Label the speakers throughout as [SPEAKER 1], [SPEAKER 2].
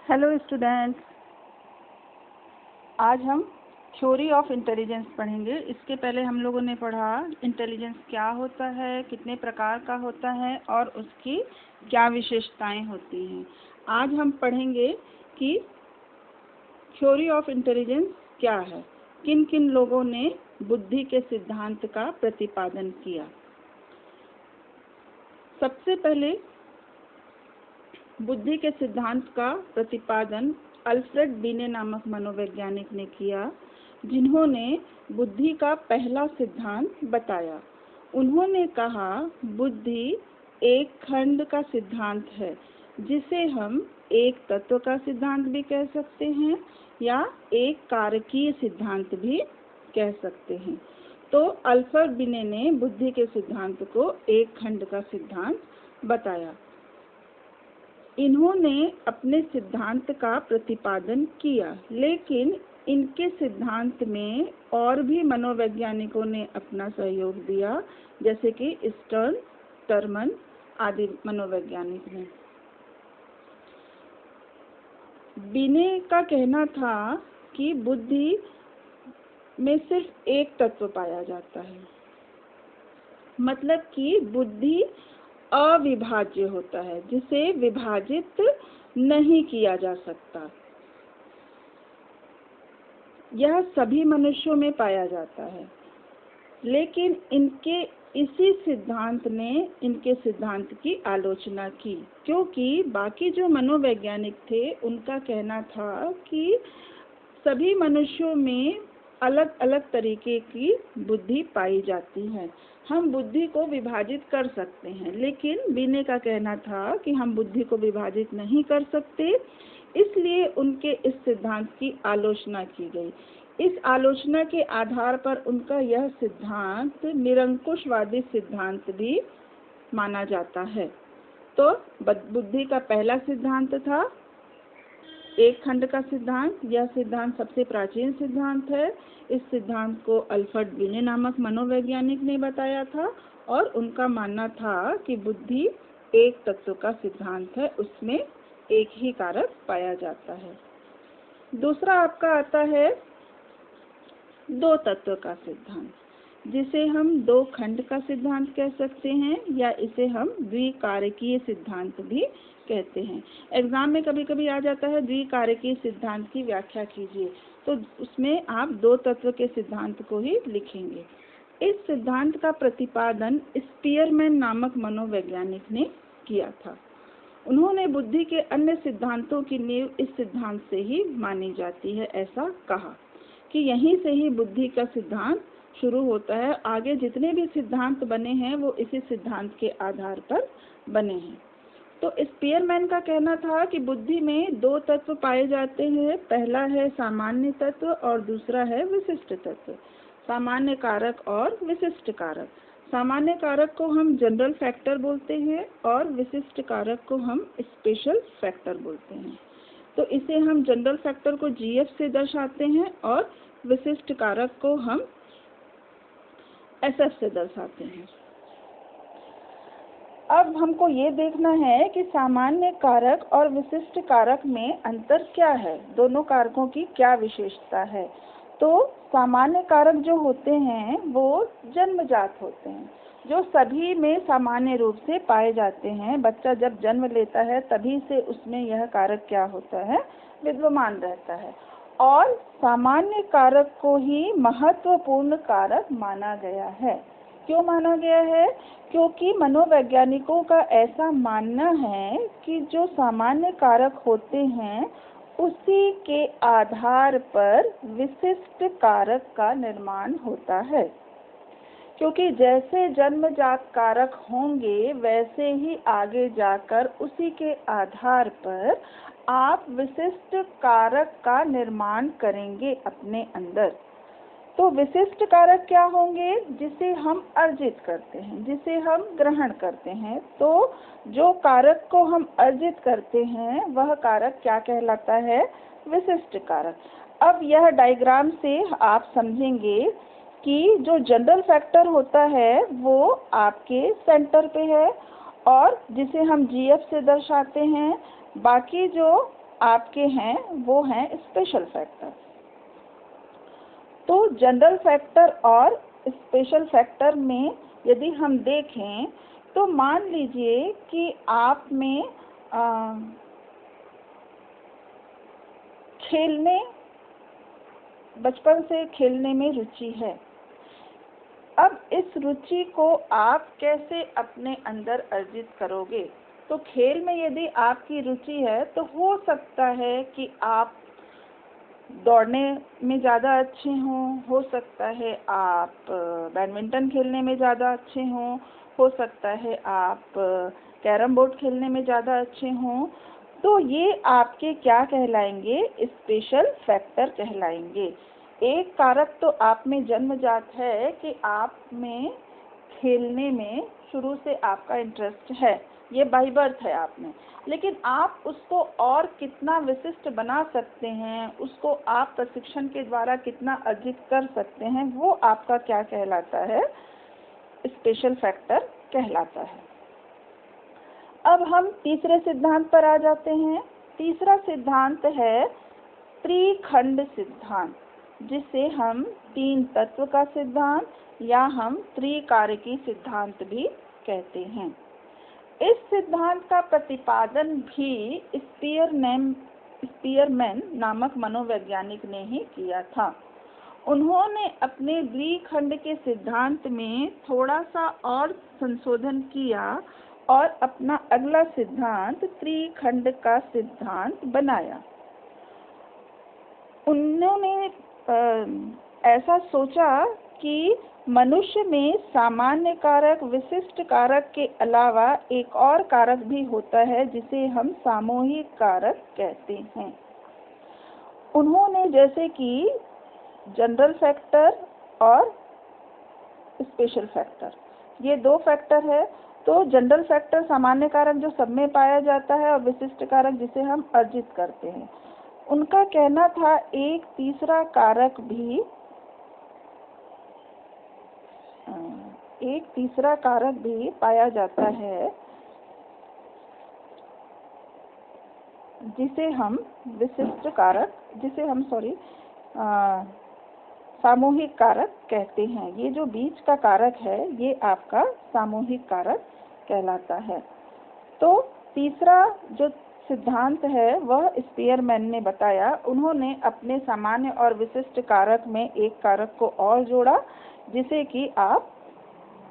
[SPEAKER 1] Hello students, आज हम theory of intelligence पढ़ेंगे। इसके पहले हम लोगों ने पढ़ा इंटेलिजेंस क्या होता है, कितने प्रकार का होता है और उसकी क्या विशेषताएं होती हैं। आज हम पढ़ेंगे कि थ्योरी ऑफ इंटेलिजेंस क्या है, किन किन लोगों ने बुद्धि के सिद्धांत का प्रतिपादन किया। सबसे पहले बुद्धि के सिद्धांत का प्रतिपादन अल्फ्रेड बिने नामक मनोवैज्ञानिक ने किया, जिन्होंने बुद्धि का पहला सिद्धांत बताया। उन्होंने कहा, बुद्धि एक खंड का सिद्धांत है, जिसे हम एक तत्व का सिद्धांत भी कह सकते हैं या एक कारकीय सिद्धांत भी कह सकते हैं। तो अल्फ्रेड बिने ने बुद्धि के सिद्धांत को एक खंड का सिद्धांत बताया। इन्होंने अपने सिद्धांत का प्रतिपादन किया, लेकिन इनके सिद्धांत में और भी मनोवैज्ञानिकों ने अपना सहयोग दिया, जैसे कि स्टर्न, टर्मन आदि मनोवैज्ञानिक ने। बिने का कहना था कि बुद्धि में सिर्फ एक तत्व पाया जाता है, मतलब कि बुद्धि अविभाज्य होता है, जिसे विभाजित नहीं किया जा सकता। यह सभी मनुष्यों में पाया जाता है, लेकिन इसी सिद्धांत ने इनके सिद्धांत की आलोचना की, क्योंकि बाकी जो मनोवैज्ञानिक थे उनका कहना था कि सभी मनुष्यों में अलग अलग तरीके की बुद्धि पाई जाती है। हम बुद्धि को विभाजित कर सकते हैं, लेकिन बिने का कहना था कि हम बुद्धि को विभाजित नहीं कर सकते, इसलिए उनके इस सिद्धांत की आलोचना की गई। इस आलोचना के आधार पर उनका यह सिद्धांत निरंकुशवादी सिद्धांत भी माना जाता है। तो बुद्धि का पहला सिद्धांत था एक खंड का सिद्धांत। यह सिद्धांत सबसे प्राचीन सिद्धांत है। इस सिद्धांत को अल्फ्रेड बिने नामक मनोवैज्ञानिक ने बताया था और उनका मानना था कि बुद्धि एक तत्व का सिद्धांत है, उसमें एक ही कारक पाया जाता है। दूसरा आपका आता है दो तत्व का सिद्धांत, जिसे हम दो खंड का सिद्धांत कह सकते हैं या इसे हम द्विकारकीय सिद्धांत भी कहते हैं। एग्जाम में कभी कभी आ जाता है द्विकारकीय सिद्धांत की व्याख्या कीजिए, तो उसमें आप दो तत्व के सिद्धांत को ही लिखेंगे। इस सिद्धांत का प्रतिपादन स्पीयरमैन नामक मनोवैज्ञानिक ने किया था। उन्होंने बुद्धि के अन्य सिद्धांतों की नींव इस सिद्धांत से ही मानी जाती है, ऐसा कहा कि यहीं से ही बुद्धि का सिद्धांत शुरू होता है। आगे जितने भी सिद्धांत बने हैं वो इसी सिद्धांत के आधार पर बने हैं। तो स्पीयरमैन का कहना था कि बुद्धि में दो तत्व पाए जाते हैं, पहला है सामान्य तत्व और दूसरा है विशिष्ट तत्व। सामान्य कारक और विशिष्ट कारक। सामान्य कारक को हम जनरल फैक्टर बोलते हैं और विशिष्ट कारक को हम स्पेशल फैक्टर बोलते हैं। तो इसे हम जनरल फैक्टर को GF से दर्शाते हैं और विशिष्ट कारक को हम SF से दर्शाते हैं। अब हमको ये देखना है कि सामान्य कारक और विशिष्ट कारक में अंतर क्या है, दोनों कारकों की क्या विशेषता है। तो सामान्य कारक जो होते हैं वो जन्मजात होते हैं, जो सभी में सामान्य रूप से पाए जाते हैं। बच्चा जब जन्म लेता है तभी से उसमें यह कारक क्या होता है, विद्यमान रहता है। और सामान्य कारक को ही महत्वपूर्ण कारक माना गया है। क्यों माना गया है? क्योंकि मनोवैज्ञानिकों का ऐसा मानना है कि जो सामान्य कारक होते हैं उसी के आधार पर विशिष्ट कारक का निर्माण होता है। क्योंकि जैसे जन्मजात कारक होंगे वैसे ही आगे जाकर उसी के आधार पर आप विशिष्ट कारक का निर्माण करेंगे अपने अंदर। तो विशिष्ट कारक क्या होंगे? जिसे हम अर्जित करते हैं, जिसे हम ग्रहण करते हैं। तो जो कारक को हम अर्जित करते हैं वह कारक क्या कहलाता है? विशिष्ट कारक। अब यह डायग्राम से आप समझेंगे कि जो जनरल फैक्टर होता है वो आपके सेंटर पे है और जिसे हम GF से दर्शाते हैं। बाकी जो आपके हैं वो हैं स्पेशल फैक्टर। तो जनरल फैक्टर और स्पेशल फैक्टर में यदि हम देखें तो मान लीजिए कि आप में बचपन से खेलने में रुचि है। अब इस रुचि को आप कैसे अपने अंदर अर्जित करोगे? तो खेल में यदि आपकी रुचि है तो हो सकता है कि आप दौड़ने में ज़्यादा अच्छे हों, हो सकता है आप बैडमिंटन खेलने में ज़्यादा अच्छे हों, हो सकता है आप कैरम बोर्ड खेलने में ज़्यादा अच्छे हों। तो ये आपके क्या कहलाएंगे? स्पेशल फैक्टर कहलाएंगे। एक कारक तो आप में जन्मजात है कि आप में खेलने में शुरू से आपका इंटरेस्ट है, ये बाय बर्थ है आप में, लेकिन आप उसको और कितना विशिष्ट बना सकते हैं, उसको आप प्रशिक्षण के द्वारा कितना अर्जित कर सकते हैं, वो आपका क्या कहलाता है? स्पेशल फैक्टर कहलाता है। अब हम तीसरे सिद्धांत पर आ जाते हैं। तीसरा सिद्धांत है त्रिखंड सिद्धांत, जिसे हम तीन तत्व का सिद्धांत या हम त्रिकारकी सिद्धांत भी कहते हैं। इस सिद्धांत का प्रतिपादन भी स्पीयरमैन नामक मनोवैज्ञानिक ने ही किया था। उन्होंने अपने द्विखंड के सिद्धांत में थोड़ा सा और संशोधन किया और अपना अगला सिद्धांत त्रिखंड का सिद्धांत बनाया। उन्होंने ऐसा सोचा कि मनुष्य में सामान्य कारक, विशिष्ट कारक के अलावा एक और कारक भी होता है जिसे हम सामूहिक कारक कहते हैं। उन्होंने जैसे कि जनरल फैक्टर और स्पेशल फैक्टर, ये दो फैक्टर है। तो जनरल फैक्टर सामान्य कारक जो सब में पाया जाता है और विशिष्ट कारक जिसे हम अर्जित करते हैं। उनका कहना था एक तीसरा कारक भी पाया जाता है जिसे हम सामूहिक कारक कहते हैं। ये जो बीच का कारक है ये आपका सामूहिक कारक कहलाता है। तो तीसरा जो सिद्धांत है वह स्पीयरमैन ने बताया। उन्होंने अपने सामान्य और विशिष्ट कारक में एक कारक को और जोड़ा जिसे कि आप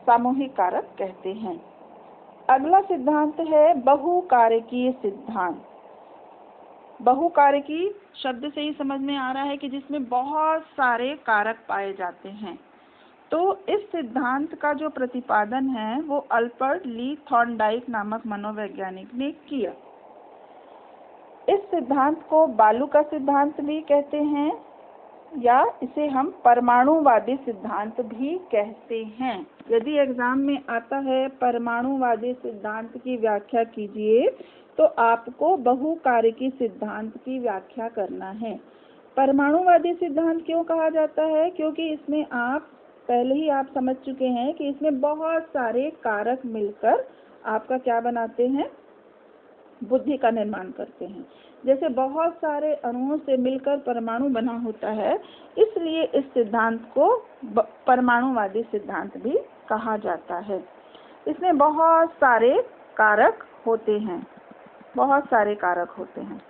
[SPEAKER 1] सामूहिक कारक कहते हैं। अगला सिद्धांत है बहुकारकीय सिद्धांत। बहुकारकी शब्द से ही समझ में आ रहा है कि जिसमें बहुत सारे कारक पाए जाते हैं। तो इस सिद्धांत का जो प्रतिपादन है वो अल्बर्ट ली थॉर्नडाइक नामक मनोवैज्ञानिक ने किया। इस सिद्धांत को बालू का सिद्धांत भी कहते हैं या इसे हम परमाणुवादी सिद्धांत भी कहते हैं। यदि एग्जाम में आता है परमाणुवादी सिद्धांत की व्याख्या कीजिए तो आपको बहुकारकी सिद्धांत की व्याख्या करना है। परमाणुवादी सिद्धांत क्यों कहा जाता है? क्योंकि इसमें पहले ही आप समझ चुके हैं कि इसमें बहुत सारे कारक मिलकर आपका क्या बनाते हैं? बुद्धि का निर्माण करते हैं। जैसे बहुत सारे अणुओं से मिलकर परमाणु बना होता है, इसलिए इस सिद्धांत को परमाणुवादी सिद्धांत भी कहा जाता है। इसमें बहुत सारे कारक होते हैं।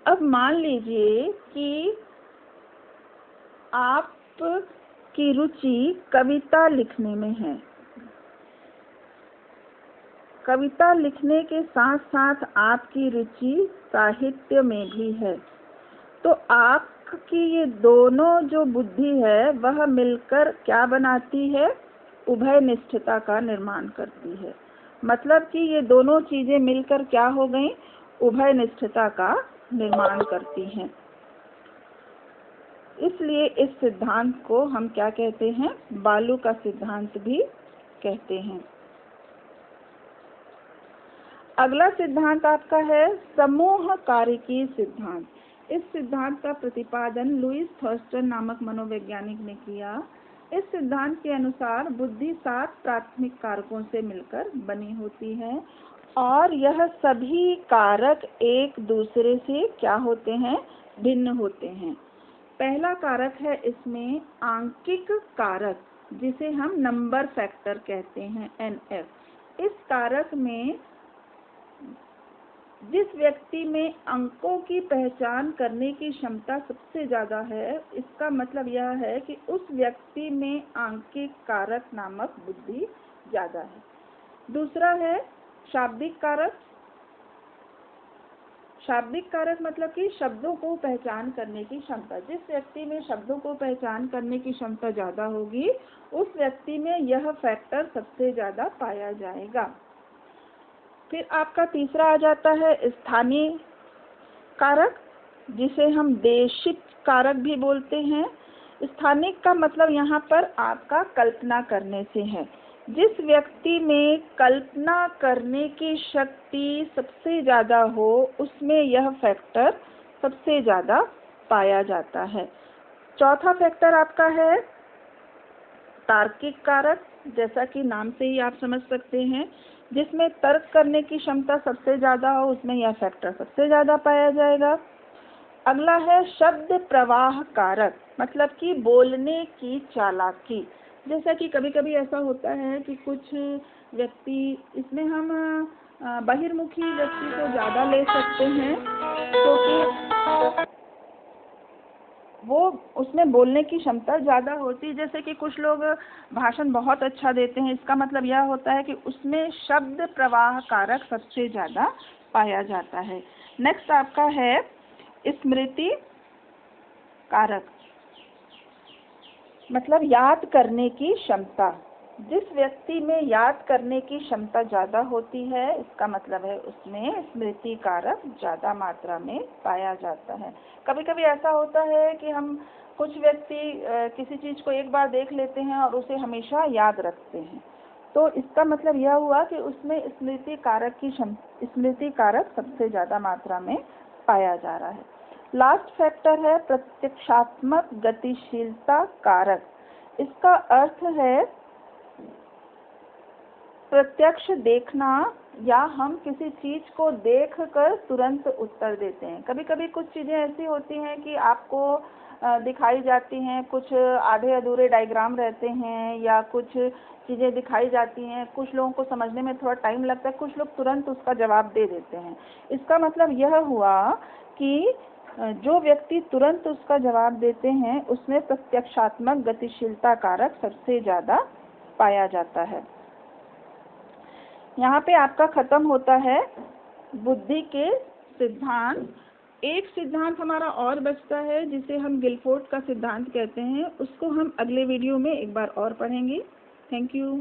[SPEAKER 1] अब मान लीजिए कि आपकी रुचि कविता लिखने में है। कविता लिखने के साथ साथ आपकी रुचि साहित्य में भी है। तो आपकी ये दोनों जो बुद्धि है वह मिलकर क्या बनाती है? उभयनिष्ठता का निर्माण करती है। मतलब कि ये दोनों चीजें मिलकर क्या हो गई? उभयनिष्ठता का निर्माण करती हैं। इसलिए इस सिद्धांत को हम क्या कहते हैं? बालू का सिद्धांत भी कहते हैं। अगला सिद्धांत आपका है समूह कारकीय सिद्धांत। इस सिद्धांत का प्रतिपादन लुईस थर्स्टन नामक मनोवैज्ञानिक ने किया। इस सिद्धांत के अनुसार बुद्धि 7 प्राथमिक कारकों से मिलकर बनी होती है और यह सभी कारक एक दूसरे से क्या होते हैं, भिन्न होते हैं। पहला कारक है इसमें आंकिक कारक, जिसे हम नंबर फैक्टर कहते हैं, NF। इस कारक में जिस व्यक्ति में अंकों की पहचान करने की क्षमता सबसे ज़्यादा है, इसका मतलब यह है कि उस व्यक्ति में आंकिक कारक नामक बुद्धि ज़्यादा है। दूसरा है शाब्दिक कारक। शाब्दिक कारक मतलब कि शब्दों को पहचान करने की क्षमता। जिस व्यक्ति में शब्दों को पहचान करने की क्षमता ज़्यादा होगी, उस व्यक्ति में यह फैक्टर सबसे ज़्यादा पाया जाएगा। फिर आपका तीसरा आ जाता है स्थानीय कारक, जिसे हम देशिक कारक भी बोलते हैं। स्थानिक का मतलब यहाँ पर आपका कल्पना करने से है। जिस व्यक्ति में कल्पना करने की शक्ति सबसे ज़्यादा हो, उसमें यह फैक्टर सबसे ज़्यादा पाया जाता है। चौथा फैक्टर आपका है तार्किक कारक, जैसा कि नाम से ही आप समझ सकते हैं। जिसमें तर्क करने की क्षमता सबसे ज़्यादा हो, उसमें यह फैक्टर सबसे ज़्यादा पाया जाएगा। अगला है शब्द प्रवाह कारक, मतलब कि बोलने की चालाकी। जैसा कि कभी कभी ऐसा होता है कि कुछ व्यक्ति, इसमें हम बहिर्मुखी व्यक्ति को ज़्यादा ले सकते हैं, क्योंकि वो उसमें बोलने की क्षमता ज़्यादा होती है। जैसे कि कुछ लोग भाषण बहुत अच्छा देते हैं, इसका मतलब यह होता है कि उसमें शब्द प्रवाह कारक सबसे ज़्यादा पाया जाता है। नेक्स्ट आपका है स्मृति कारक, मतलब याद करने की क्षमता। जिस व्यक्ति में याद करने की क्षमता ज़्यादा होती है, इसका मतलब है उसमें स्मृति कारक ज़्यादा मात्रा में पाया जाता है। कभी कभी ऐसा होता है कि हम कुछ व्यक्ति किसी चीज़ को एक बार देख लेते हैं और उसे हमेशा याद रखते हैं, तो इसका मतलब यह हुआ कि उसमें स्मृति कारक सबसे ज़्यादा मात्रा में पाया जा रहा है। लास्ट फैक्टर है प्रत्यक्षात्मक गतिशीलता कारक। इसका अर्थ है प्रत्यक्ष देखना, या हम किसी चीज़ को देखकर तुरंत उत्तर देते हैं। कभी कभी कुछ चीज़ें ऐसी होती हैं कि आपको दिखाई जाती हैं, कुछ आधे अधूरे डायग्राम रहते हैं, या कुछ चीज़ें दिखाई जाती हैं, कुछ लोगों को समझने में थोड़ा टाइम लगता है, कुछ लोग तुरंत उसका जवाब दे देते हैं। इसका मतलब यह हुआ कि जो व्यक्ति तुरंत उसका जवाब देते हैं, उसमें प्रत्यक्षात्मक गतिशीलता कारक सबसे ज़्यादा पाया जाता है। यहाँ पे आपका खत्म होता है बुद्धि के सिद्धांत। एक सिद्धांत हमारा और बचता है, जिसे हम गिलफोर्ड का सिद्धांत कहते हैं। उसको हम अगले वीडियो में एक बार और पढ़ेंगे। Thank you.